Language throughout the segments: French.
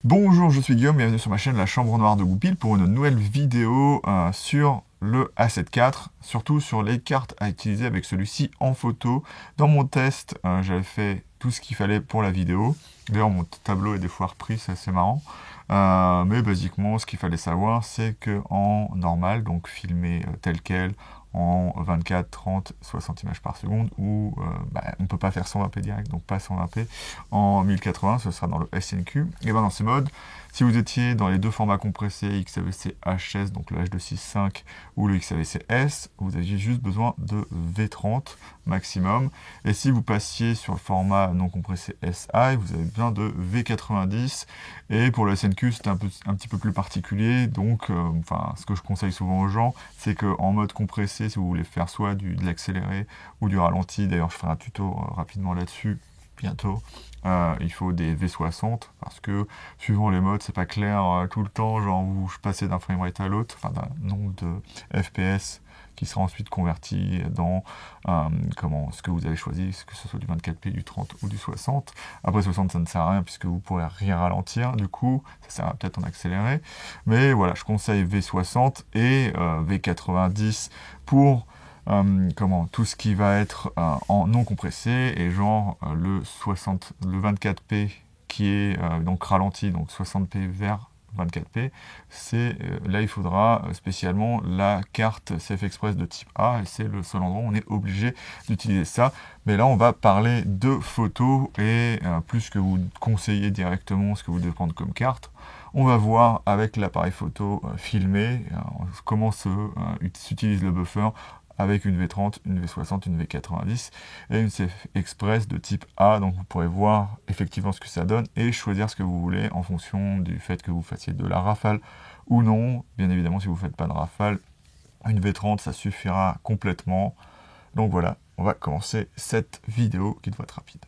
Bonjour, je suis Guillaume, bienvenue sur ma chaîne La Chambre Noire de Goupil pour une nouvelle vidéo sur le A7 IV, surtout sur les cartes à utiliser avec celui-ci en photo. Dans mon test, j'avais fait tout ce qu'il fallait pour la vidéo. D'ailleurs, mon tableau est des fois repris, c'est assez marrant. Mais basiquement, ce qu'il fallait savoir, c'est que en normal, donc filmé tel quel, en 24, 30, 60 images par seconde, ou on ne peut pas faire 120p direct, donc pas 120p. En 1080, ce sera dans le SNQ. Et ben dans ces modes, si vous étiez dans les deux formats compressés, XAVC HS, donc le H265 ou le XAVC S, vous aviez juste besoin de V30 maximum. Et si vous passiez sur le format non compressé SI, vous avez besoin de V90. Et pour le SNQ, c'est un petit peu plus particulier. Donc, ce que je conseille souvent aux gens, c'est qu'en mode compressé, si vous voulez faire soit de l'accéléré ou du ralenti, d'ailleurs je ferai un tuto rapidement là-dessus bientôt, il faut des V60 parce que suivant les modes, c'est pas clair tout le temps, genre je passais d'un framerate à l'autre, enfin d'un nombre de FPS qui sera ensuite converti dans ce que vous avez choisi, que ce soit du 24p, du 30 ou du 60. Après 60, ça ne sert à rien puisque vous pourrez rien ralentir, du coup, ça sert à peut-être en accélérer. Mais voilà, je conseille V60 et V90 pour tout ce qui va être en non compressé et genre le 24p qui est donc ralenti, donc 60p vers 24p, là il faudra spécialement la carte CF Express de type A et c'est le seul endroit où on est obligé d'utiliser ça. Mais là on va parler de photos et plus que vous conseillez directement ce que vous devez prendre comme carte, on va voir avec l'appareil photo filmé comment s'utilise le buffer avec une V30, une V60, une V90 et une CF Express de type A. Donc vous pourrez voir effectivement ce que ça donne et choisir ce que vous voulez en fonction du fait que vous fassiez de la rafale ou non. Bien évidemment, si vous ne faites pas de rafale, une V30 ça suffira complètement. Donc voilà, on va commencer cette vidéo qui doit être rapide.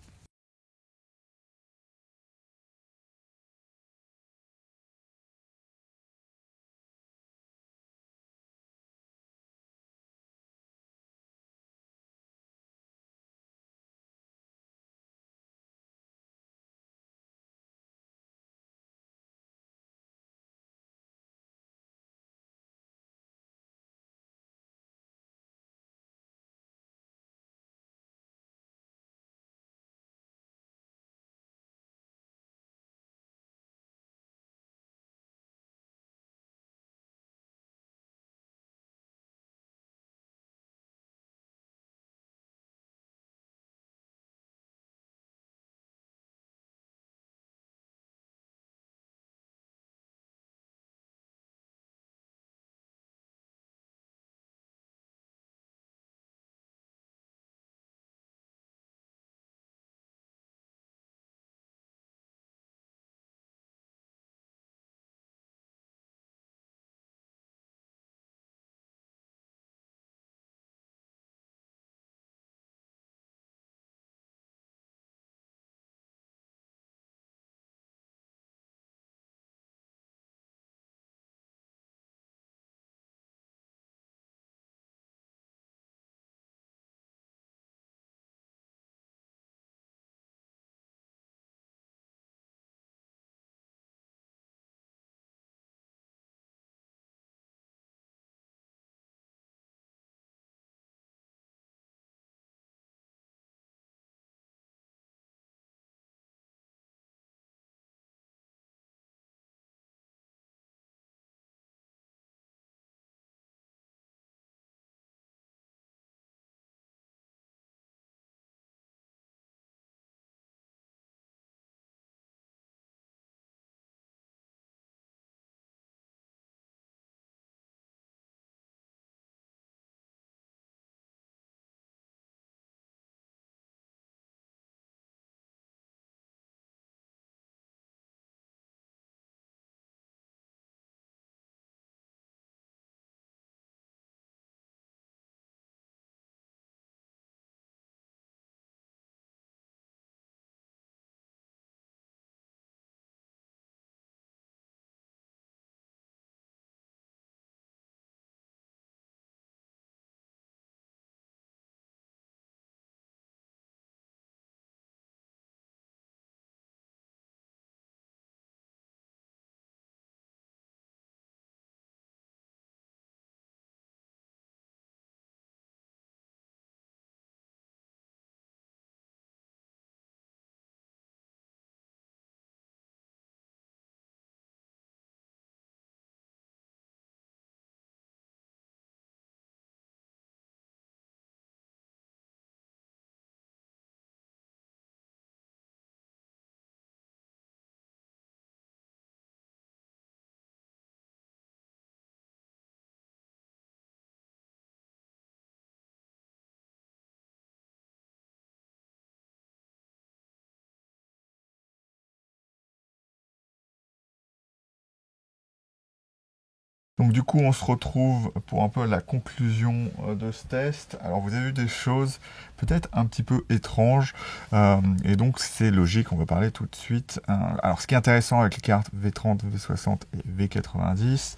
Donc du coup, on se retrouve pour un peu la conclusion de ce test. Alors vous avez vu des choses peut-être un petit peu étranges, et donc c'est logique, on va parler tout de suite. Alors ce qui est intéressant avec les cartes V30, V60 et V90,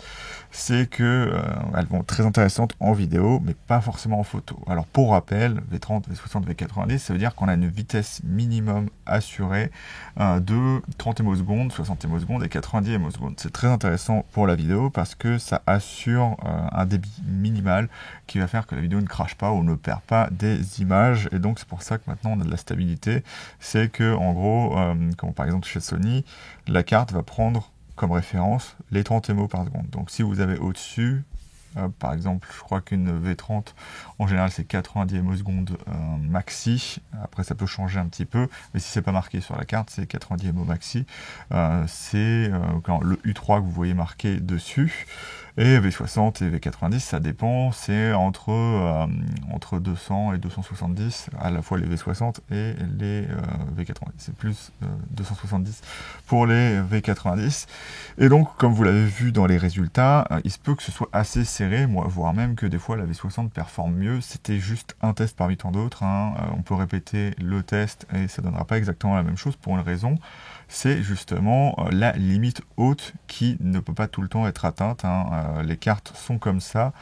c'est que elles vont être très intéressantes en vidéo, mais pas forcément en photo. Alors pour rappel, V30, V60, V90, ça veut dire qu'on a une vitesse minimum assurée de 30 ms, 60 ms et 90 ms. C'est très intéressant pour la vidéo parce que ça assure un débit minimal qui va faire que la vidéo ne crache pas ou ne perd pas des images, et donc c'est pour ça que maintenant on a de la stabilité. C'est que en gros, comme par exemple chez Sony, la carte va prendre comme référence les 30 ms par seconde. Donc si vous avez au-dessus, par exemple, je crois qu'une V30, en général, c'est 90 ms maxi. Après, ça peut changer un petit peu, mais si c'est pas marqué sur la carte, c'est 90 ms maxi. C'est le U3 que vous voyez marqué dessus. Et V60 et V90, ça dépend, c'est entre 200 et 270, à la fois les V60 et les V90. C'est plus 270 pour les V90. Et donc, comme vous l'avez vu dans les résultats, il se peut que ce soit assez serré, voire même que des fois la V60 performe mieux. C'était juste un test parmi tant d'autres. On peut répéter le test et ça ne donnera pas exactement la même chose pour une raison. C'est justement la limite haute qui ne peut pas tout le temps être atteinte. Les cartes sont comme ça.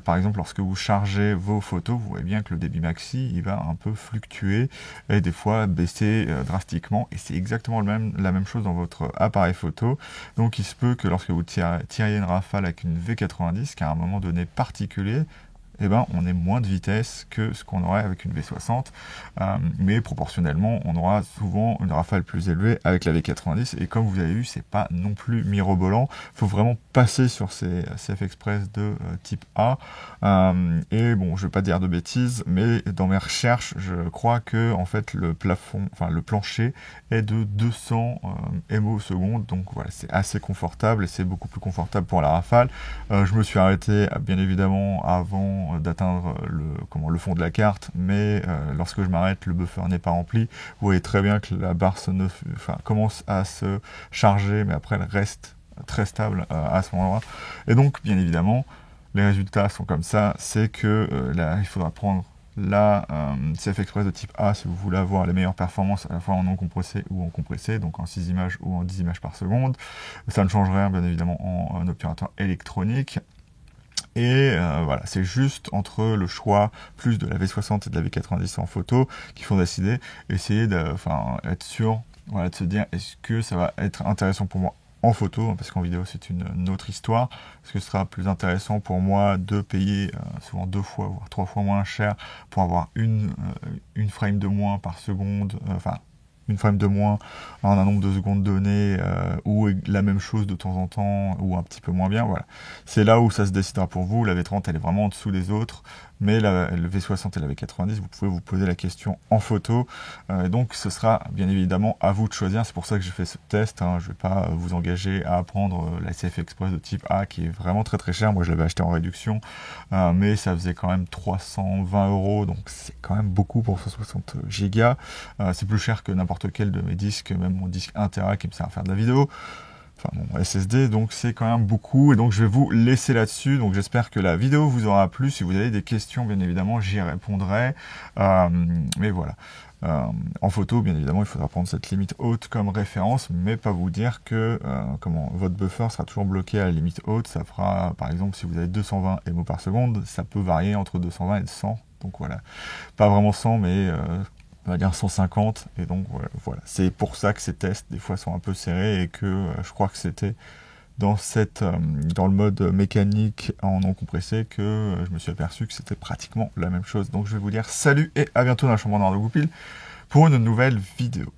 Par exemple, lorsque vous chargez vos photos, vous voyez bien que le débit maxi, il va un peu fluctuer et des fois baisser drastiquement. Et c'est exactement la même chose dans votre appareil photo. Donc il se peut que lorsque vous tiriez une rafale avec une V90, qu'à un moment donné particulier, eh ben, on ait moins de vitesse que ce qu'on aurait avec une V60, mais proportionnellement, on aura souvent une rafale plus élevée avec la V90, et comme vous avez vu, c'est pas non plus mirobolant, il faut vraiment passer sur ces CF Express de type A, et bon, je vais pas dire de bêtises, mais dans mes recherches, je crois que en fait le plafond, enfin le plancher est de 200 ms au seconde, donc voilà, c'est assez confortable, et c'est beaucoup plus confortable pour la rafale. Je me suis arrêté, bien évidemment, avant d'atteindre le fond de la carte, mais lorsque je m'arrête, le buffer n'est pas rempli. Vous voyez très bien que la barre commence à se charger, mais après elle reste très stable à ce moment-là. Et donc, bien évidemment, les résultats sont comme ça, c'est que là, il faudra prendre la CF Express de type A si vous voulez avoir les meilleures performances à la fois en non compressé ou en compressé, donc en 6 images ou en 10 images par seconde. Ça ne change rien, bien évidemment, en obturateur électronique. Et voilà, c'est juste entre le choix plus de la V60 et de la V90 en photo qu'il faut décider, essayer être sûr, voilà, de se dire est-ce que ça va être intéressant pour moi en photo, parce qu'en vidéo c'est une autre histoire. Est-ce que ce sera plus intéressant pour moi de payer souvent 2 fois, voire 3 fois moins cher pour avoir une frame de moins par seconde, une frame de moins en un nombre de secondes donné, ou la même chose de temps en temps, ou un petit peu moins bien, voilà. C'est là où ça se décidera pour vous. La V30, elle est vraiment en dessous des autres, mais le V60 et la V90, vous pouvez vous poser la question en photo, donc ce sera bien évidemment à vous de choisir. C'est pour ça que j'ai fait ce test, je ne vais pas vous engager à prendre la CF Express de type A, qui est vraiment très très cher. Moi je l'avais acheté en réduction, mais ça faisait quand même 320 €, donc c'est quand même beaucoup pour 160 Go. C'est plus cher que n'importe quel de mes disques, même mon disque 1 Tera qui me sert à faire de la vidéo, enfin mon SSD, donc c'est quand même beaucoup, et donc je vais vous laisser là-dessus. Donc j'espère que la vidéo vous aura plu. Si vous avez des questions, bien évidemment, j'y répondrai, mais voilà. En photo, bien évidemment, il faudra prendre cette limite haute comme référence, mais pas vous dire que votre buffer sera toujours bloqué à la limite haute. Ça fera, par exemple, si vous avez 220 ms par seconde, ça peut varier entre 220 et 100, donc voilà, pas vraiment 100, mais on va dire 150, et donc voilà. C'est pour ça que ces tests, des fois, sont un peu serrés, et que je crois que c'était dans le mode mécanique en non compressé que je me suis aperçu que c'était pratiquement la même chose. Donc je vais vous dire salut et à bientôt dans la chambre noire de Goupil pour une nouvelle vidéo.